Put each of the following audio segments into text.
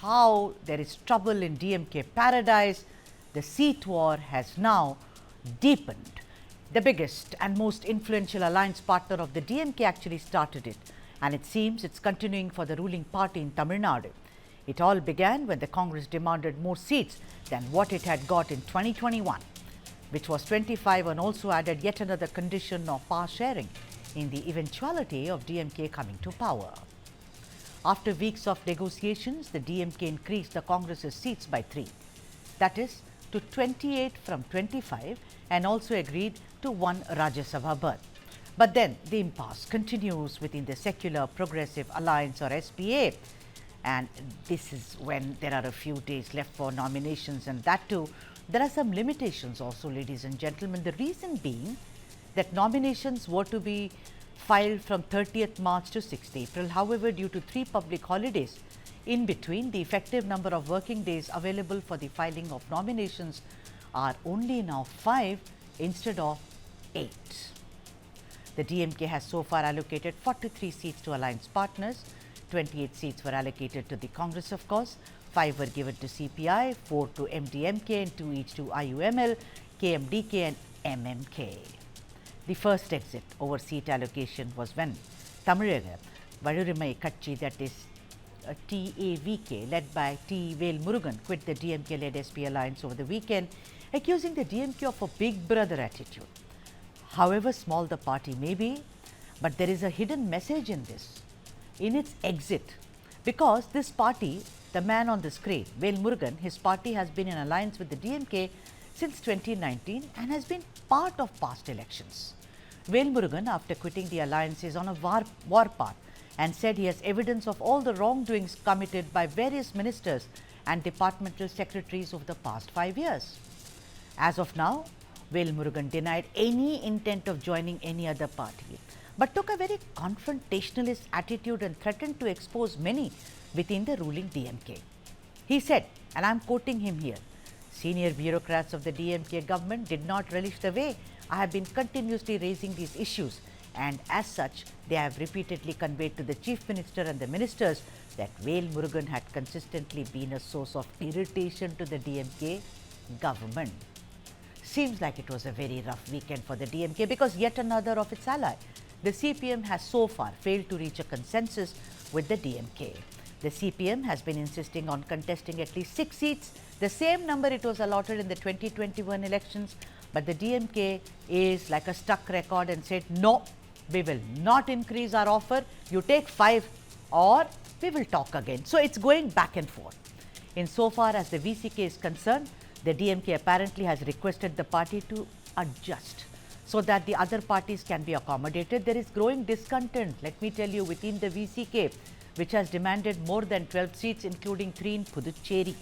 How there is trouble in DMK paradise, the seat war has now deepened. The biggest and most influential alliance partner of the DMK actually started it, and it seems it's continuing for the ruling party in Tamil Nadu. It all began when the Congress demanded more seats than what it had got in 2021, which was 25, and also added yet another condition of power sharing in the eventuality of DMK coming to power. After weeks of negotiations, the DMK increased the Congress's seats by 3, that is to 28 from 25, and also agreed to 1 Rajya Sabha berth. But then the impasse continues within the Secular Progressive Alliance or SPA, and this is when there are a few days left for nominations, and that too there are some limitations also, ladies and gentlemen. The reason being that nominations were to be filed from 30th March to 6th April. However, due to 3 public holidays in between, the effective number of working days available for the filing of nominations are only now 5 instead of 8. The DMK has so far allocated 43 seats to alliance partners. 28 seats were allocated to the Congress, of course. 5 were given to CPI, 4 to MDMK, and 2 each to IUML, KMDK, and MMK. The first exit over seat allocation was when Tamil Nadu, that is TAVK, led by T. Velmurugan, quit the DMK-led SP alliance over the weekend, accusing the DMK of a big brother attitude. However small the party may be, but there is a hidden message in this, in its exit, because this party, the man on the screen, Velmurugan, his party has been in alliance with the DMK since 2019 and has been part of past elections. Velmurugan, after quitting the alliance, is on a war path and said he has evidence of all the wrongdoings committed by various ministers and departmental secretaries over the past 5 years. As of now, Velmurugan denied any intent of joining any other party, but took a very confrontationalist attitude and threatened to expose many within the ruling DMK. He said, and I am quoting him here, "Senior bureaucrats of the DMK government did not relish the way I have been continuously raising these issues, and as such, they have repeatedly conveyed to the Chief Minister and the ministers that Velmurugan had consistently been a source of irritation to the DMK government." Seems like it was a very rough weekend for the DMK, because yet another of its ally, the CPM, has so far failed to reach a consensus with the DMK. The CPM has been insisting on contesting at least 6 seats, the same number it was allotted in the 2021 elections, but the DMK is like a stuck record and said, no, we will not increase our offer, you take 5 or we will talk again. So it's going back and forth. Insofar as the VCK is concerned, the DMK apparently has requested the party to adjust so that the other parties can be accommodated. There is growing discontent, let me tell you, within the VCK, which has demanded more than 12 seats, including 3 in Puducherry.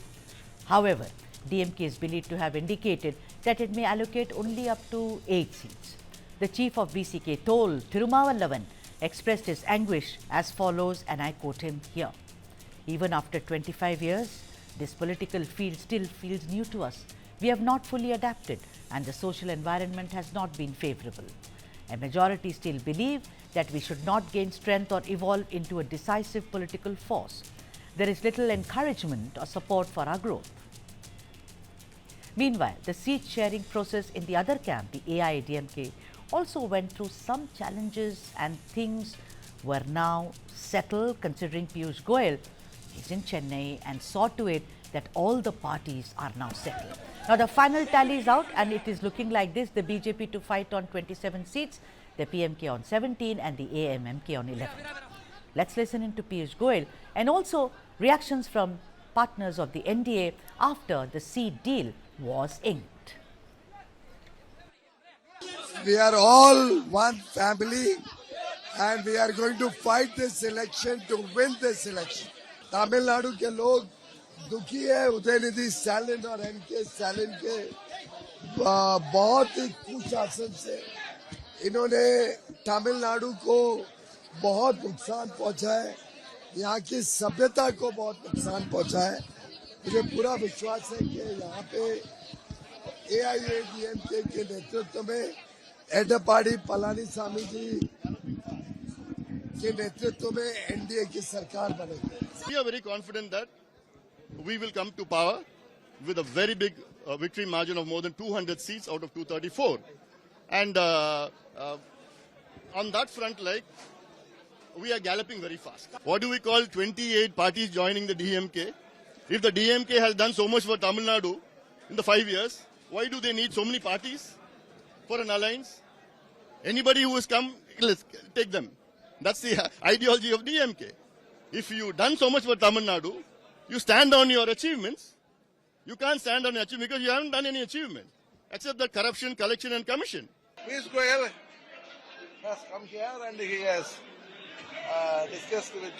However, DMK is believed to have indicated that it may allocate only up to 8 seats. The chief of VCK, Thol, Thirumavalavan, expressed his anguish as follows, and I quote him here: "Even after 25 years, this political field still feels new to us. We have not fully adapted, and the social environment has not been favorable. A majority still believe that we should not gain strength or evolve into a decisive political force. There is little encouragement or support for our growth." Meanwhile, the seat sharing process in the other camp, the AIADMK, also went through some challenges, and things were now settled, considering Piyush Goyal is in Chennai and saw to it that all the parties are now settled. Now the final tally is out, and it is looking like this: the BJP to fight on 27 seats, the PMK on 17, and the AIADMK on 11. Let's listen into Piyush Goyal and also reactions from partners of the NDA after the seat deal was inked. We are all one family, and we are going to fight this election to win this election. Tamil Nadu के लोग दुखी है उदयनिधि स्टालिन और N K Stalin के बहुत ही कुशासन से इन्होंने तमिलनाडु को बहुत नुकसान पहुंचा है, यहाँ की सभ्यता को बहुत नुकसान पहुंचा है। मुझे पूरा विश्वास है कि यहाँ पे AIADMK के नेतृत्व में एडपाड़ी पलानीसामी जी के नेतृत्व में NDA की सरकार बनेगी। We are very confident that we will come to power with a very big victory margin of more than 200 seats out of 234. And on that front, like, we are galloping very fast. What do we call 28 parties joining the DMK? If the DMK has done so much for Tamil Nadu in the 5 years, why do they need so many parties for an alliance? Anybody who has come, let's take them. That's the ideology of DMK. If you've done so much for Tamil Nadu, you stand on your achievements. You can't stand on your achievement because you haven't done any achievement, except the corruption, collection and commission. Piyush Goyal has come here and he has discussed with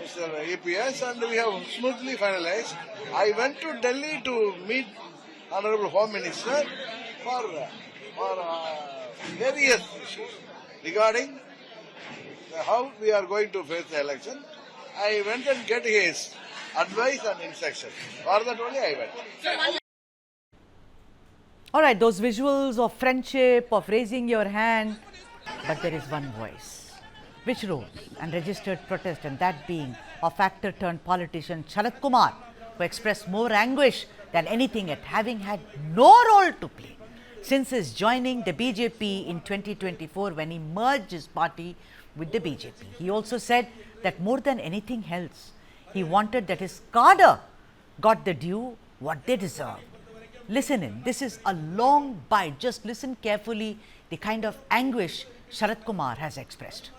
Mr. EPS and we have smoothly finalized. I went to Delhi to meet Honorable Home Minister for various issues regarding how we are going to face the election. I went and get his advice and instruction. For that only I went. All right, those visuals of friendship, of raising your hand, but there is one voice which rose and registered protest, and that being of actor turned politician Sarath Kumar, who expressed more anguish than anything at having had no role to play since his joining the BJP in 2024 when he merged his party with the BJP. He also said that more than anything else, he wanted that his cadre got the due what they deserve. Listen in, this is a long bite. Just listen carefully the kind of anguish Sarath Kumar has expressed.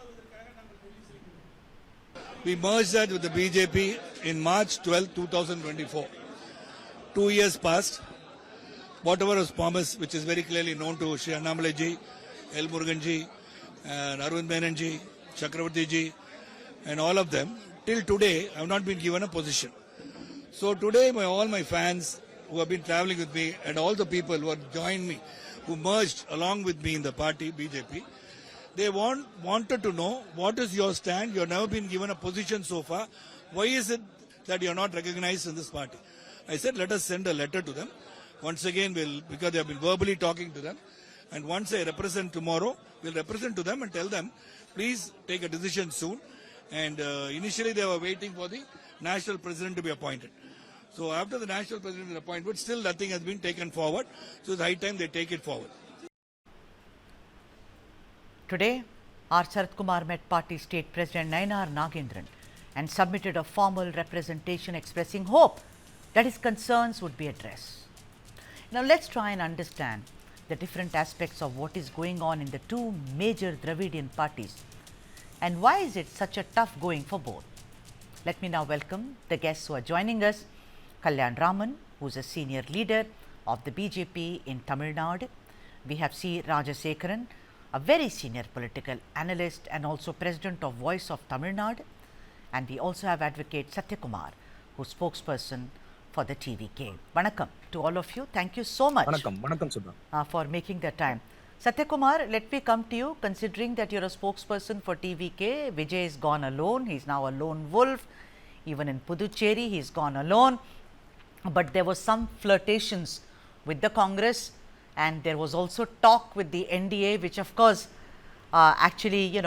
We merged that with the BJP in March 12, 2024. 2 years passed. Whatever was promised, which is very clearly known to Shri Annamalai ji, Velmurugan ji, and Arvind Menon ji, Chakravarti ji, and all of them, till today, I have not been given a position. So today, all my fans who have been traveling with me and all the people who have joined me, who merged along with me in the party, BJP, they wanted to know what is your stand. You have never been given a position so far. Why is it that you are not recognized in this party? I said, let us send a letter to them. Once again, because they have been verbally talking to them. And once I represent tomorrow, we'll represent to them and tell them, please take a decision soon. And initially they were waiting for the national president to be appointed. So after the national president is appointed, still nothing has been taken forward. So it's high time they take it forward. Today, our Sarath Kumar met party state president Nayanar Nagendran and submitted a formal representation expressing hope that his concerns would be addressed. Now let's try and understand the different aspects of what is going on in the two major Dravidian parties and why is it such a tough going for both. Let me now welcome the guests who are joining us. Kalyan Raman, who is a senior leader of the BJP in Tamil Nadu. We have C. Rajasekaran, a very senior political analyst and also president of Voice of Tamil Nadu. And we also have advocate Satya Kumar, who is spokesperson for the TVK. Vanakkam to all of you. Thank you so much for making the time. Satya Kumar, let me come to you. Considering that you're a spokesperson for TVK, Vijay is gone alone. He's now a lone wolf. Even in Puducherry, he's gone alone. But there was some flirtations with the Congress, and there was also talk with the NDA, which of course actually,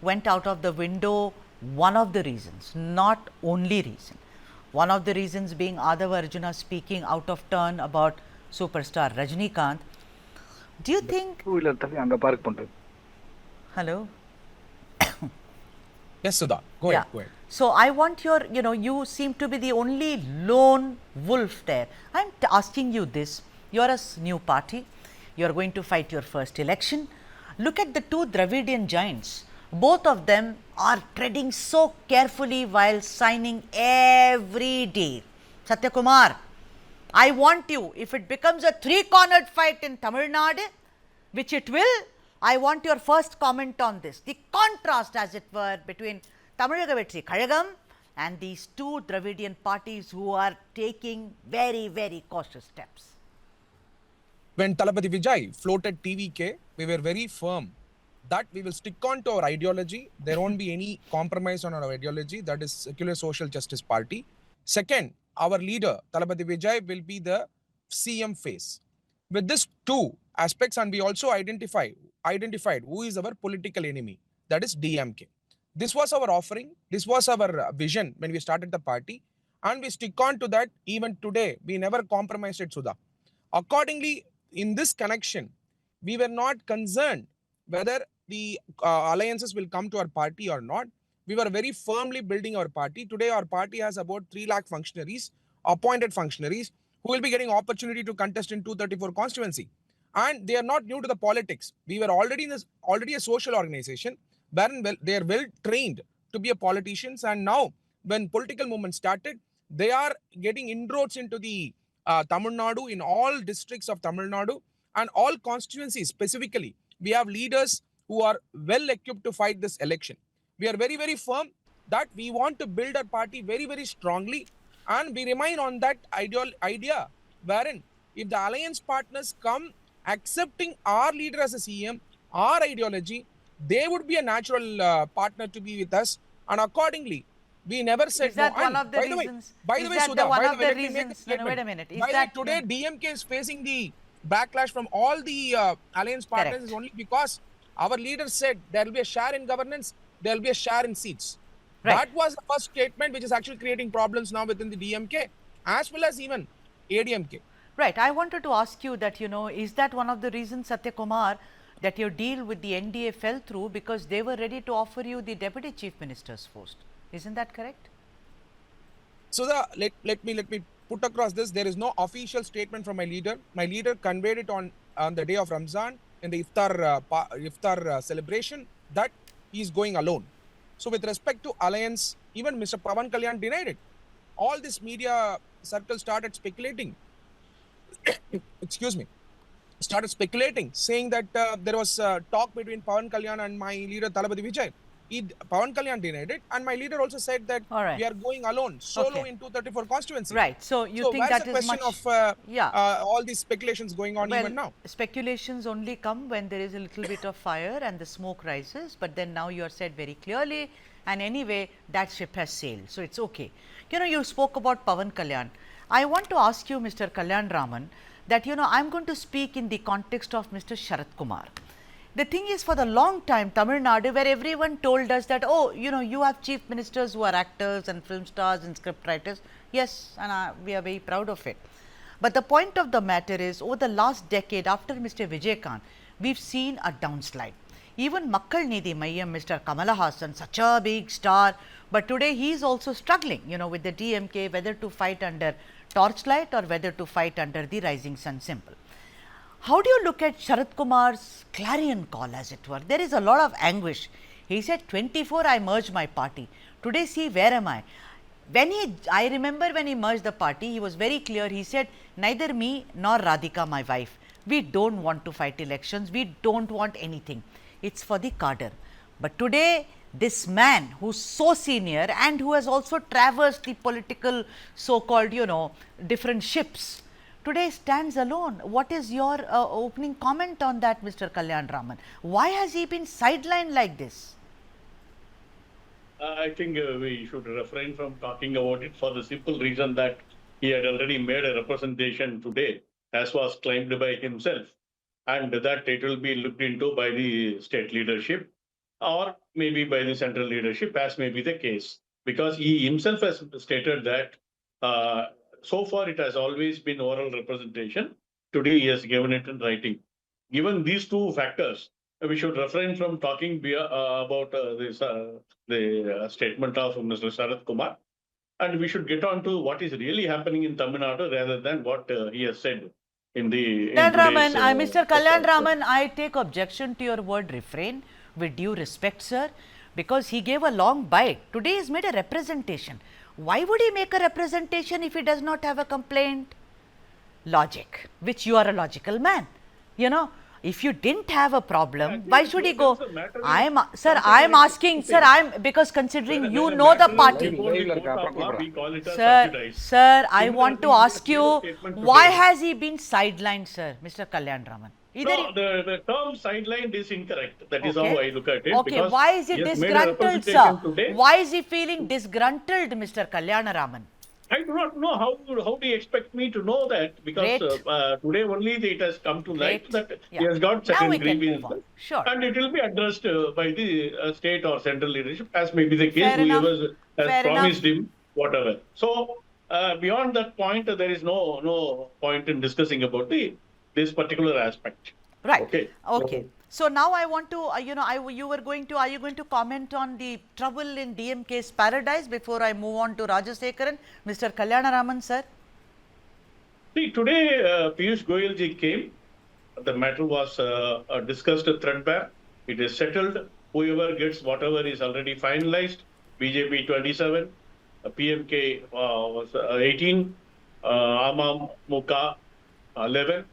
went out of the window. One of the reasons, not only reason, one of the reasons being Adhav Arjuna speaking out of turn about superstar Rajnikant. Do you think... Hello? Yes, Sudha. Go ahead. So I want your, you seem to be the only lone wolf there. I'm asking you this. You're a new party. You're going to fight your first election. Look at the two Dravidian giants. Both of them are treading so carefully while signing every deal. Satya Kumar, I want you, if it becomes a three-cornered fight in Tamil Nadu, which it will, I want your first comment on this. The contrast, as it were, between Tamil Vetri Kazhagam and these two Dravidian parties who are taking very, very cautious steps. When Talapati Vijay floated TVK, we were very firm that we will stick on to our ideology. There won't be any compromise on our ideology, that is Secular Social Justice Party. Second, our leader, Talapati Vijay, will be the CM face. With these two aspects, and we also identified who is our political enemy, that is DMK. This was our offering. This was our vision when we started the party. And we stick on to that even today. We never compromised it, Sudha. Accordingly, in this connection, we were not concerned whether the alliances will come to our party or not. We were very firmly building our party. Today, our party has about 3 lakh functionaries, appointed functionaries, who will be getting opportunity to contest in 234 constituency. And they are not new to the politics. We were already a social organization wherein they are well trained to be a politicians. And now, when political movement started, they are getting inroads into the Tamil Nadu, in all districts of Tamil Nadu and all constituencies specifically. We have leaders who are well equipped to fight this election. We are very, very firm that we want to build our party very, very strongly, and we remain on that idea wherein if the alliance partners come accepting our leader as a CM, our ideology, they would be a natural partner to be with us, and accordingly, we never said is that no. one of the reasons? Wait a minute. Is that today DMK is facing the backlash from all the alliance partners? Correct. Is only because our leader said there will be a share in governance, there will be a share in seats. Right. That was the first statement, which is actually creating problems now within the DMK as well as even AIADMK. Right. I wanted to ask you that, is that one of the reasons, Sarath Kumar, that your deal with the NDA fell through because they were ready to offer you the Deputy Chief Minister's post? Isn't that correct? So let me put across this. There is no official statement from my leader. My leader conveyed it on the day of Ramzan in the iftar celebration that he is going alone. So with respect to alliance, even Mr. Pawan Kalyan denied it. All this media circle started speculating. Excuse me. Started speculating, saying that there was talk between Pawan Kalyan and my leader Talapati Vijay. Pawan Kalyan denied it, and my leader also said that we are going alone, solo in 234 constituency. Right. So you think that is much... all these speculations going on even now? Speculations only come when there is a little bit of fire and the smoke rises, but then now you are said very clearly, and anyway, that ship has sailed. So it's okay. You spoke about Pawan Kalyan. I want to ask you, Mr. Kalyan Raman, that, I'm going to speak in the context of Mr. Sarath Kumar. The thing is, for the long time, Tamil Nadu, where everyone told us that, you have chief ministers who are actors and film stars and script writers. Yes, and we are very proud of it. But the point of the matter is, over the last decade, after Mr. Vijay, we've seen a downslide. Even Makkal Nidhi Mayyam, Mr. Kamala Hassan, such a big star, but today he is also struggling, with the DMK, whether to fight under torchlight or whether to fight under the rising sun symbol. How do you look at Sarath Kumar's clarion call, as it were? There is a lot of anguish. He said, 24, I merged my party. Today, see, where am I? I remember when he merged the party, he was very clear. He said, neither me nor Radhika, my wife, we don't want to fight elections. We don't want anything. It's for the cadre. But today, this man who's so senior and who has also traversed the political so-called, different ships, today stands alone. What is your opening comment on that, Mr. Kalyan Raman? Why has he been sidelined like this? I think we should refrain from talking about it for the simple reason that he had already made a representation today, as was claimed by himself, and that it will be looked into by the state leadership or maybe by the central leadership, as may be the case, because he himself has stated that so far it has always been oral representation. Today he has given it in writing. Given these two factors, we should refrain from talking about the statement of Mr. Sarath Kumar, and we should get on to what is really happening in Tamil Nadu rather than what he has said in the... Mr. Kalyan Raman, I take objection to your word refrain, with due respect, sir, because he gave a long bite. Today he's made a representation. Why would he make a representation if he does not have a complaint? Logic, which you are a logical man. If you didn't have a problem, why should he go? Because considering you know the party. Sir, I want to ask you, why has he been sidelined, sir, Mr. Kalyan Raman? No, the term sidelined is incorrect. That is how I look at it. Okay, why is he disgruntled, sir? Why is he feeling disgruntled, Mr. Kalyan Raman? I do not know how do you expect me to know that? Because today only it has come to light that he has got Now certain we can move on. grievances. Sure. And it will be addressed by the state or central leadership, as may be the case, Fair enough. whoever has Fair promised enough. him whatever. So beyond that point, there is no point in discussing about this particular aspect. Right. Okay. Okay. So now I want to, are you going to comment on the trouble in DMK's paradise before I move on to Rajasekaran? Mr. Kalyanaraman, sir. See, today Piyush Goyal ji came. The matter was discussed threadbare. It is settled. Whoever gets whatever is already finalized. BJP 27, PMK was 18, Amamuka 11.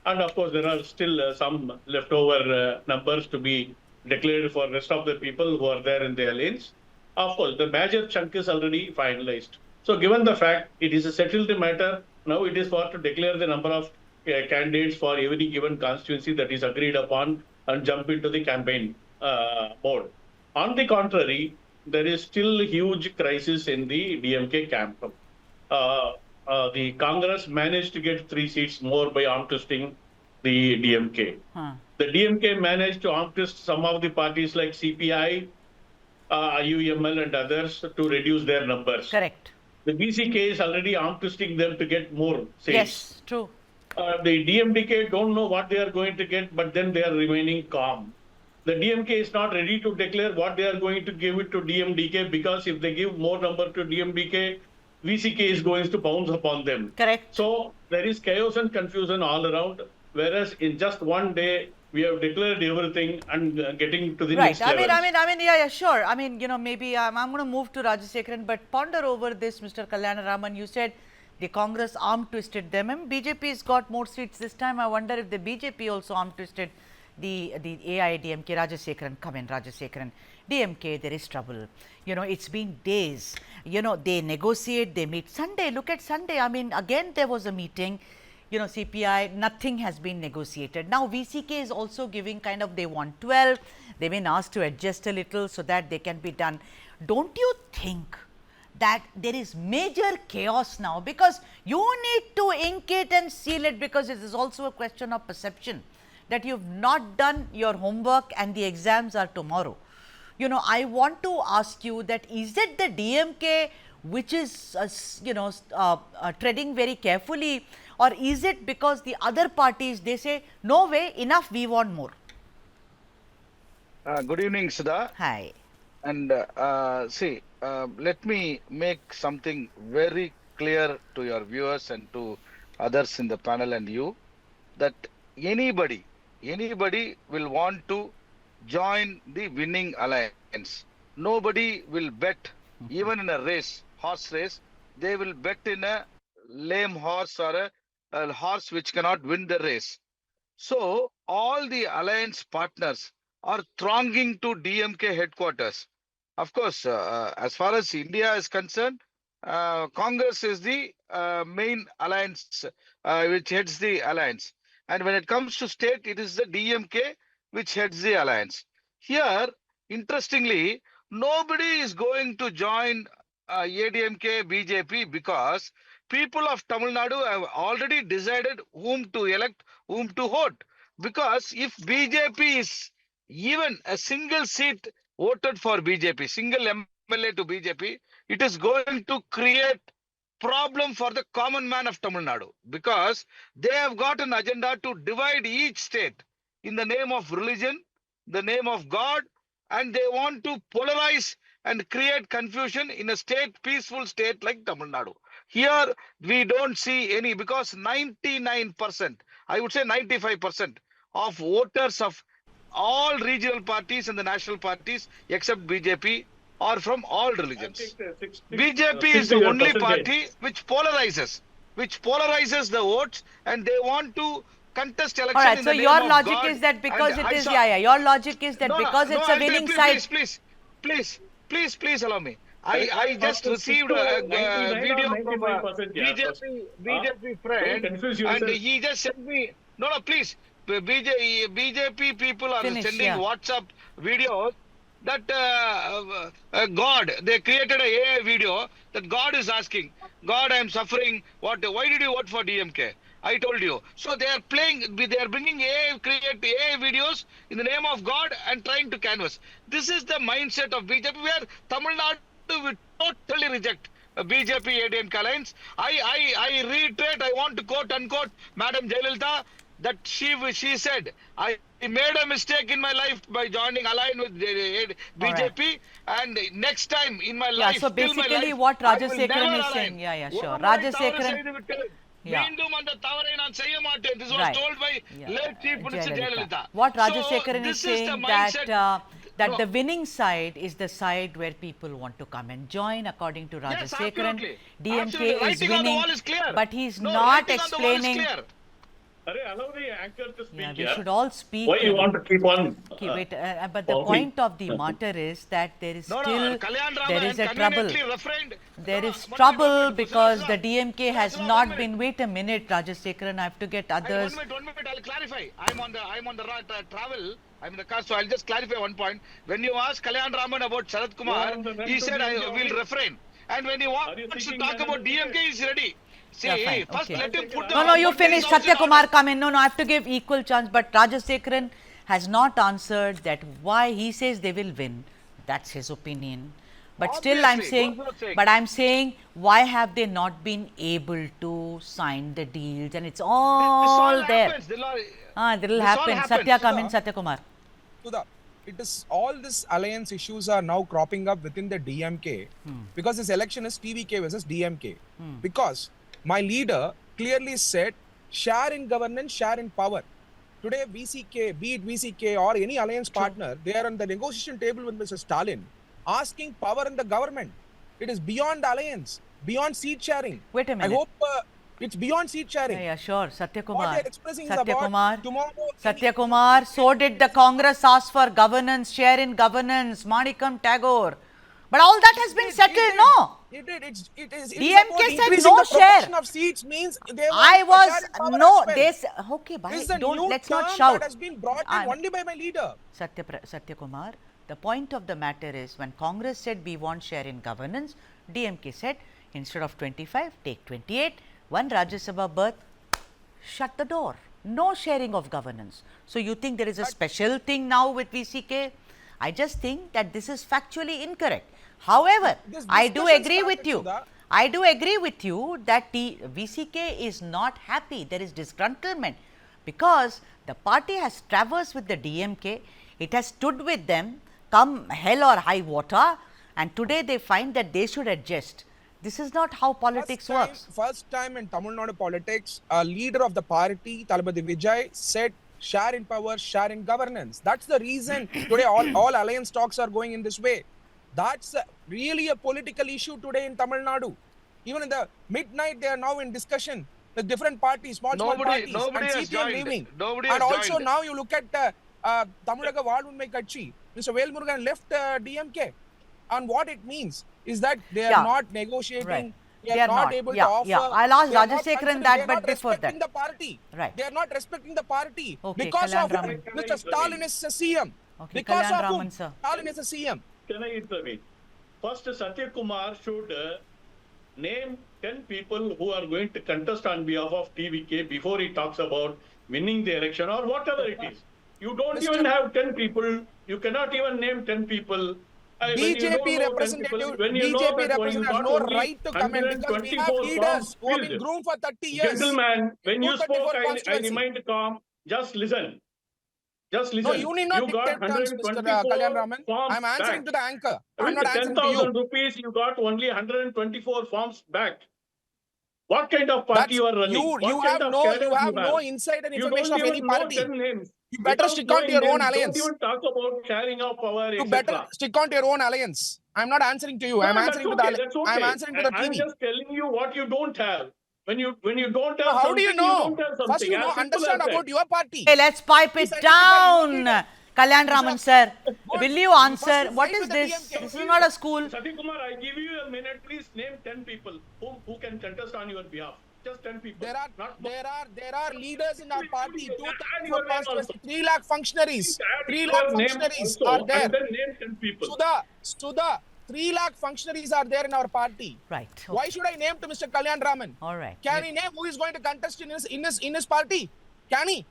And of course, there are still some leftover numbers to be declared for rest of the people who are there in the alliance. Of course, the major chunk is already finalized. So given the fact it is a settled matter, now it is for to declare the number of candidates for every given constituency that is agreed upon and jump into the campaign mode. On the contrary, there is still huge crisis in the DMK camp. The Congress managed to get 3 seats more by arm twisting the DMK. The DMK managed to arm twist some of the parties like CPI, IUML and others to reduce their numbers. Correct. The BCK is already arm twisting them to get more seats. Yes, true. The DMDK don't know what they are going to get, but then they are remaining calm. The DMK is not ready to declare what they are going to give it to DMDK, because if they give more number to DMDK, VCK is going to pounce upon them. Correct. So there is chaos and confusion all around, whereas in just one day, we have declared everything and getting to the next level. Yeah, sure. I mean, maybe I'm going to move to Rajasekaran, but ponder over this, Mr. Kalyanaraman. You said the Congress arm twisted them. I mean, BJP's got more seats this time. I wonder if the BJP also arm twisted the AIADMK. Rajasekaran, come in, Rajasekaran. DMK, there is trouble. It's been days. They negotiate, they meet. Sunday, look at Sunday. I mean, again, there was a meeting. CPI, nothing has been negotiated. Now, VCK is also giving kind of, they want 12. They've been asked to adjust a little so that they can be done. Don't you think that there is major chaos now? Because you need to ink it and seal it, because it is also a question of perception that you've not done your homework and the exams are tomorrow. I want to ask you that, is it the DMK which is, treading very carefully, or is it because the other parties, they say, no way, enough, we want more? Good evening, Sudha. Hi. And let me make something very clear to your viewers and to others in the panel and you, that anybody will want to join the winning alliance. Nobody will bet, even in a race, horse race, they will bet in a lame horse or a horse which cannot win the race. So all the alliance partners are thronging to DMK headquarters. Of course, as far as India is concerned, Congress is the main alliance which heads the alliance. And when it comes to state, it is the DMK which heads the alliance. Here, interestingly, nobody is going to join ADMK, BJP, because people of Tamil Nadu have already decided whom to elect, whom to vote. Because if BJP is even a single seat voted for BJP, single MLA to BJP, it is going to create problem for the common man of Tamil Nadu, because they have got an agenda to divide each state in the name of religion, the name of God, and they want to polarize and create confusion in a state, peaceful state like Tamil Nadu. Here, we don't see any, because 99%, I would say 95% of voters of all regional parties and the national parties except BJP are from all religions. BJP is the only party which polarizes the votes, and they want to contest election. All right, in so the name your of logic God. is that because And it is, your logic is that because it's a winning side. Please allow me. I just received a video from a BJP friend, and he just sent me, please, BJP people are sending WhatsApp videos. that God, they created a AI video that God is asking, God, I am suffering. Why did you vote for DMK? I told you. So they are bringing AI, create AI videos in the name of God and trying to canvas. This is the mindset of BJP, where Tamil Nadu will totally reject BJP AIADMK alliance. I reiterate, I want to quote unquote Madam Jayalalitha, that she said, I made a mistake in my life by joining alliance with BJP, and next time in my life, so till my basically life, what I will Rajasekharan never is align. saying, sure. ஒரு முறை தவறு Rajasekharan, செய்து விட்டேன். yeah. மீண்டும் அந்த தவறை நான் செய்ய மாட்டேன். This was Right. told by late Chief Minister Jayalalitha. What So, Rajasekharan is this is saying the mindset. that No. the winning side is the side where people want to come and join. According to Rajasekharan, absolutely. DMK Absolutely. is Writing on the winning, wall is clear. but he's No, not writing on the wall is explaining. clear. Allow the anchor to speak. Yeah, we should all speak. Why you want to keep on? Okay, wait, but the talking? point of the matter is that there is still Kalyan Rama there is a and trouble. conveniently refrained. There No, is one trouble minute, because Sarath, the DMK has Sarath, not one been. Wait a minute, Rajasekharan. I have to get others. One minute, I'll clarify. I'm on the travel. I'm in the car, so I'll just clarify one point. When you ask Kalyan Raman about Sarath Kumar, he said I will refrain. And when he wants to talk about DMK, he's ready. See, Yeah, fine, first okay. let him put the No, you what finish. is house in Satya Kumar, order. come in. No, I have to give equal chance. But Rajasekharan has not answered that why he says they will win. That's his opinion. But still, I'm Obviously, saying, goes without saying. but I'm saying, why have they not been able to sign the deals? And it's This all there. happens. This all That will all happen. happens. Satya, come in. Sudha. Satya Kumar. Sudha, it is all this alliance issues are now cropping up within the DMK because this election is TVK versus DMK. Because my leader clearly said, share in governance, share in power. Today, VCK, be it VCK or any alliance partner, they are on the negotiation table with Mr. Stalin, asking power in the government. It is beyond alliance, beyond seat sharing. Wait a minute. I hope it's beyond seat sharing. Yeah, sure. Satya What Kumar. they are expressing is Satya about Kumar. tomorrow. Satya Kumar. So did the Congress ask for governance, share in governance, Manikam Tagore. But all that has been settled, no? It did. It is. DMK said increasing no the proportion share. of seats means they I want was share in power no. as well. This okay, This bhai, is a don't new let's term not shout. that has been brought in only by my leader. Satya Kumar. The point of the matter is when Congress said we want share in governance, DMK said instead of 25, take 28. One Rajya Sabha berth, shut the door. No sharing of governance. So you think there is a special thing now with VCK? I just think that this is factually incorrect. However, This I do discussion agree with started, you. Sudha. I do agree with you that the VCK is not happy. There is disgruntlement because the party has traversed with the DMK. It has stood with them come hell or high water, and today they find that they should adjust. This is not how politics works. First time in Tamil Nadu politics, a leader of the party, Thalapathy Vijay, said share in power, share in governance. That's the reason today all alliance talks are going in this way. That's really a political issue today in Tamil Nadu. Even in the midnight, they are now in discussion with different parties, small parties, nobody and has CPM joined. leaving. Nobody And has also joined. now you look at Tamulaga Valvunmai Katchi, Mr. Velmurugan left DMK. And what it means is that they are not negotiating. Right. They are not able to offer. Yeah. I'll ask they are not Rajasekharan considering- that, they are but not before respecting that. the party. Right. They are not respecting the party. Okay, Because Kalyan of whom Raman. Mr. Stalin is a CM. Okay, Because Kalyan of whom Raman, sir. Stalin is a CM. Can I intervene? First, Satya Kumar should name 10 people who are going to contest on behalf of TVK before he talks about winning the election or whatever it is. You don't Mr. even have 10 people. You cannot even name 10 people. When you don't BJP know 10 representative, people, when you know BJP that you representative has got no only right to comment because we have 124 leaders forms who have been filled. groomed for 30 years. Gentlemen, when you spoke, 234 I constituency. remained calm. Just listen. Just listen. No, you need not got dictate terms, Mr. 124 Kalyan Raman. forms I'm answering back. to the anchor. I'm With not answering to you. 10,000 rupees, you got only 124 forms back. What kind of party you are running? You What kind have of no cadres insider You information don't of any even know party. 10 names. You better Without stick on to knowing your own names, alliance. Don't even talk about sharing of power, You etc. better stick on to your own alliance. I'm not answering to you. No, I'm that's answering to okay. the That's okay. I'm answering to the I'm TV. just telling you what you don't have. When you don't have How something, do you know? don't have something. First, you know, As simple understand as that. about your party. Okay, let's pipe it Please down. identify Kalyan Raman, sir, will you answer? First you What fight is with the this? DMK. This is not a school. Satya Kumar, I give you a minute. Please name 10 people who can contest on your behalf. Just 10 people. There are leaders in our party. And 2,000 your for name past also. 3 lakh functionaries. Add 3 your lakh name functionaries also, are there. and then name 10 people. Sudha, 3 lakh functionaries are there in our party. Right. Why should I name to Mr. Kalyan Raman? All right. Can he name who is going to contest in his party? Can he?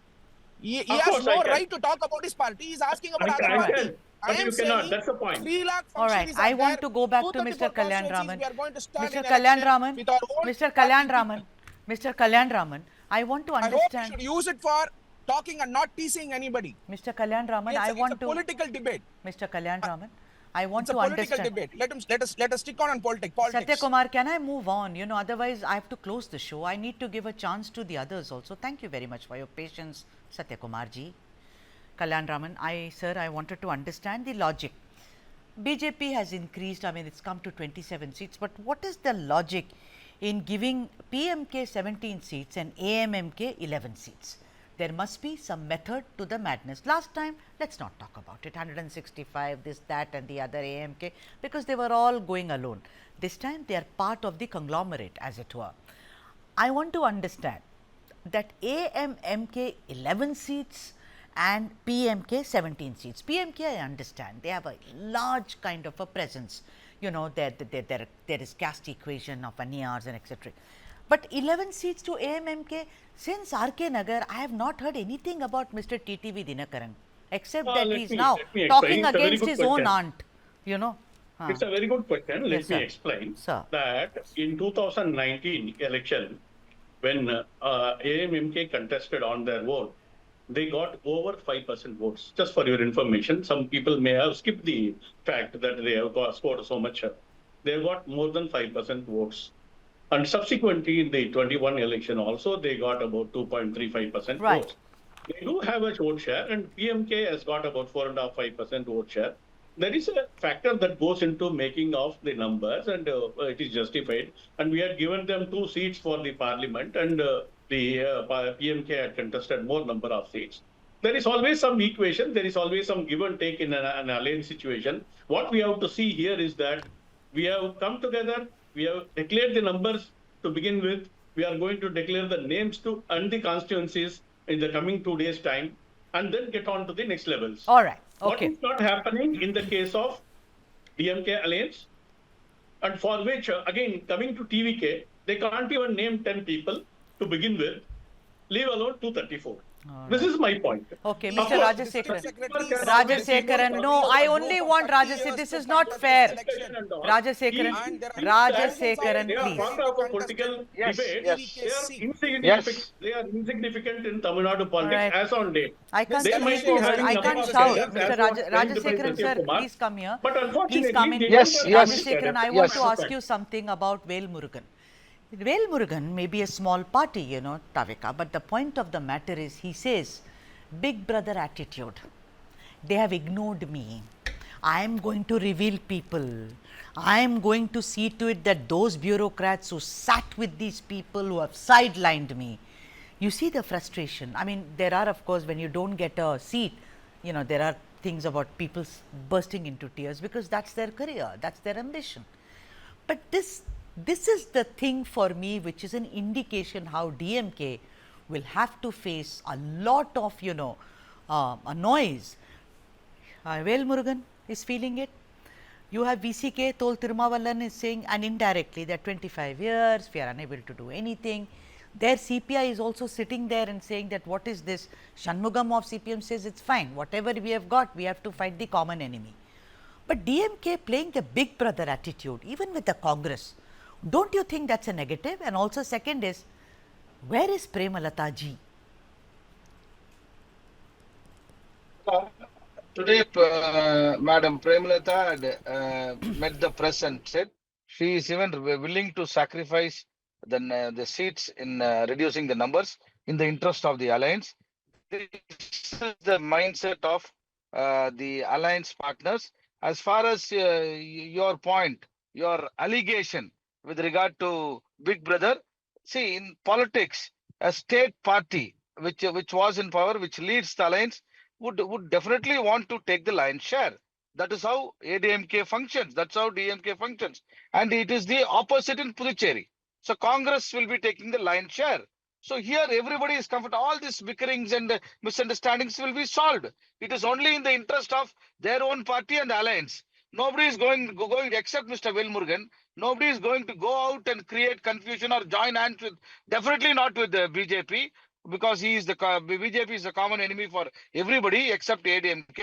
He Of has course I no can. right to talk about his party. He's asking about other I party. can, but you cannot. That's the point. 3 lakh All right. functionaries I are want there. to go back to 234 Mr. Kalyan constituencies, Raman. we are going to stand Mr. in Kalyan election Raman. with our own Mr. party Kalyan people. Raman. Mr. Kalyan Raman. I want to I hope you understand. should use it for talking and not teasing anybody. Mr. Kalyan Raman, It's I a want to. political debate. Mr. Kalyan Raman, I want It's a to political understand. debate. Let us stick on politics. Satya Kumar, can I move on? You know, otherwise I have to close the show. I need to give a chance to the others also. Thank you very much for your patience, Satya Kumar ji. Kalyan Raman, sir, I wanted to understand the logic. BJP has increased, I mean, it's come to 27 seats, but what is the logic in giving PMK 17 seats and AMMK 11 seats? There must be some method to the madness. Last time, let's not talk about it, 165, this, that and the other AMK, because they were all going alone. This time, they are part of the conglomerate, as it were. I want to understand that AMMK 11 seats and PMK 17 seats. PMK, I understand, they have a large kind of a presence. You know, there is caste equation of Aniyars and etc. But 11 seats to AMMK, since RK Nagar, I have not heard anything about Mr. TTV Dinakaran, except that he is now talking against his own aunt, you know. It's a very good question. Let Yes, me sir. explain Sir. that in 2019 election, when AMMK contested on their vote, they got over 5% votes. Just for your information, some people may have skipped the fact that they have scored so much. They got more than 5% votes. And subsequently, in the 21 election also, they got about 2.35% Right. votes. They do have a vote share, and PMK has got about 4.5% vote share. There is a factor that goes into making of the numbers, and it is justified. And we had given them 2 seats for the parliament, and the PMK had contested more number of seats. There is always some equation. There is always some give and take in an alliance situation. What we have to see here is that we have come together. We have declared the numbers to begin with. We are going to declare the names to and the constituencies in the coming 2 days' time, and then get on to the next levels. All right. What Okay. is not happening in the case of DMK Alliance, and for which, again, coming to TVK, they can't even name 10 people to begin with, leave alone 234. This is my point. Okay, Of Mr. course, Rajasekharan. Secretary- Rajasekharan, no, I only want Rajasekharan. This is not fair. Rajasekharan, Rajasekharan, They are please. part of a political Yes, debate. yes. They are insignificant. Yes. They are insignificant in Tamil Nadu politics Alright. as on date. I can't They might speak be over, having I number can't of shout. shares, Mr. as was Rajasekharan, claimed by sir, Kumar. please come here. But unfortunately, Please come in. they Yes, don't yes. Rajasekharan, I Yes. want to ask you something about Velmurugan. Velmurugan may be a small party, you know, Tavika, but the point of the matter is he says, big brother attitude. They have ignored me. I am going to reveal people. I am going to see to it that those bureaucrats who sat with these people who have sidelined me. You see the frustration. I mean, there are, of course, when you don't get a seat, you know, there are things about people bursting into tears because that's their career, that's their ambition. But this is the thing for me which is an indication how DMK will have to face a lot of, you know, a noise. Velmurugan is feeling it. You have VCK, Thol, Thirumavalavan is saying, and indirectly that 25 years, we are unable to do anything. Their CPI is also sitting there and saying that what is this? Shanmugam of CPM says it's fine, whatever we have got, we have to fight the common enemy. But DMK playing the big brother attitude, even with the Congress, don't you think that's a negative? And also second is, where is Premalata ji? Today, Madam Premalata had met the press and said she is even willing to sacrifice the seats in reducing the numbers in the interest of the alliance. This is the mindset of the alliance partners. As far as your point, your allegation with regard to Big Brother, see, in politics, a state party which was in power, which leads the alliance, would definitely want to take the lion's share. That is how ADMK functions. That's how DMK functions. And it is the opposite in Puducherry. So Congress will be taking the lion's share. So here everybody is comfortable. All these bickerings and misunderstandings will be solved. It is only in the interest of their own party and alliance. Nobody is going except Mr. Velmurugan. Nobody is going to go out and create confusion or join hands with, definitely not with the BJP, because BJP is a common enemy for everybody except AIADMK,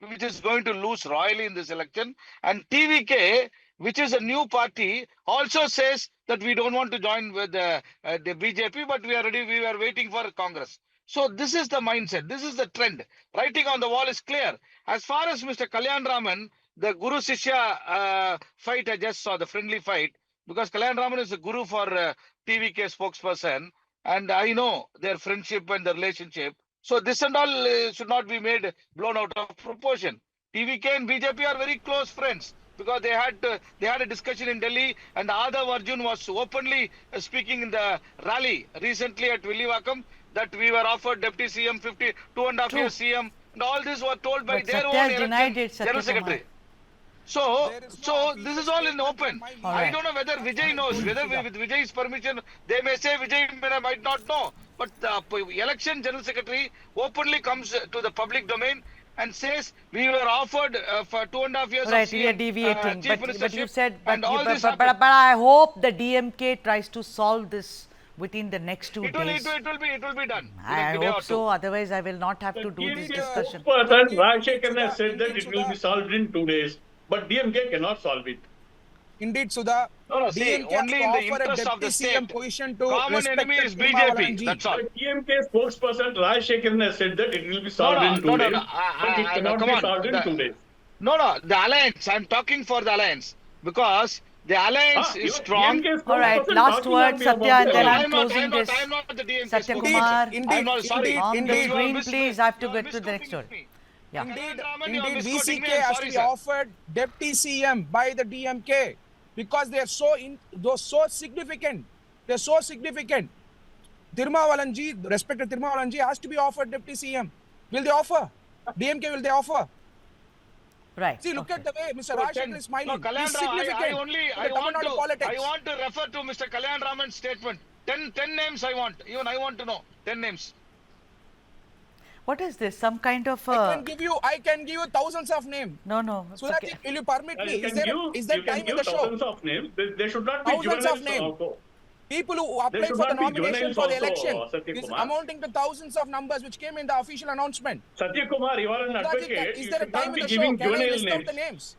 which is going to lose royally in this election. And TVK, which is a new party, also says that we don't want to join with the BJP, but we are ready. We are waiting for Congress. So this is the mindset. This is the trend. Writing on the wall is clear. As far as Mr. Kalyan Raman, the Guru Sishya fight, I just saw the friendly fight, because Kalyan Raman is the Guru for TVK spokesperson, and I know their friendship and the relationship. So this and all should not be made blown out of proportion. TVK and BJP are very close friends, because they had a discussion in Delhi, and Adav Arjun was openly speaking in the rally recently at Villivakkam that we were offered Deputy CM 2.5 years CM, and all this were told by But their Satya own denied election it, Satya General Kumar. Secretary. So this is all in the open. All I right. don't know whether Vijay knows, whether with Vijay's permission, they may say Vijay might not know. But the election General Secretary openly comes to the public domain and says we were offered for 2.5 years Right, of we are CM, deviating. chief But you ministership, said, and all this but happened. I hope the DMK tries to solve this within the next 2 days. It will be done. I in a day or hope two. so. Otherwise, I will not have to do this discussion. Spokesperson Rajshekhar has said that it will be solved in 2 days, but DMK cannot solve it. Indeed, Sudha. No, see, DMK only in the offer a interest of deputy the CM state. position to Common enemy is respected BJP. Thirumavalavan. That's all. But DMK spokesperson Rajshekhar has said that it will be solved in 2 days, but it cannot come be on. solved in 2 days. No, the alliance. I'm talking for the alliance, because the alliance is strong. DMK All right, spokesperson last talking word, on behalf Satya, of and the then alliance. I'm closing this. I'm not the DMK Satya spokesperson. Kumar, I'm not sorry. on the You are screen, mis- please. I have to you are get to the next story. misquoting me. Yeah. Indeed, misquoting me. VCK I'm has sorry, to be sir. offered deputy CM by the DMK because they are so significant. They're so significant. Thirumavalavan, respected Thirumavalavan has to be offered deputy CM. Will they offer? DMK, will they offer? Right. See, look okay. at the way Mr. Rajshekhar is smiling. No, Kalyan He's Raman, significant I to the Tamil Nadu politics. I want to refer to Mr. Kalyan Raman's statement. 10 names I want. Even I want to know. 10 names. What is this? Some kind of I can give you thousands of names. no. So that will you permit me? Is there time in the show? Thousands of names. They should not be Thousands of juveniles names. also. People who applied should for the not be nomination juveniles for the also, election Satya is Kumar. amounting to thousands of numbers which came in the official announcement. Satya Kumar, you are an advocate. Is You there a should time not in be the show? giving Can I juvenile list out names. the names?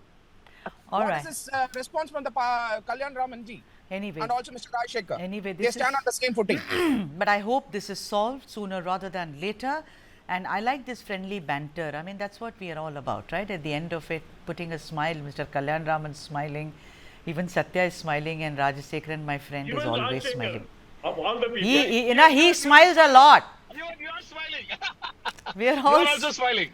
All What right. is this response from the Kalyan Ramanji Anyway, and also Mr. Rajshekhar? Anyway, They this stand is- on the same footing. but I hope this is solved sooner rather than later. And I like this friendly banter. I mean, that's what we are all about, right? At the end of it, putting a smile. Mr. Kalyan Raman smiling. Even Satya is smiling, and Rajashekharan, my friend, is Even always Rajshekhar, smiling. of all the people. He smiles a lot. You are smiling. We are You all are also smiling.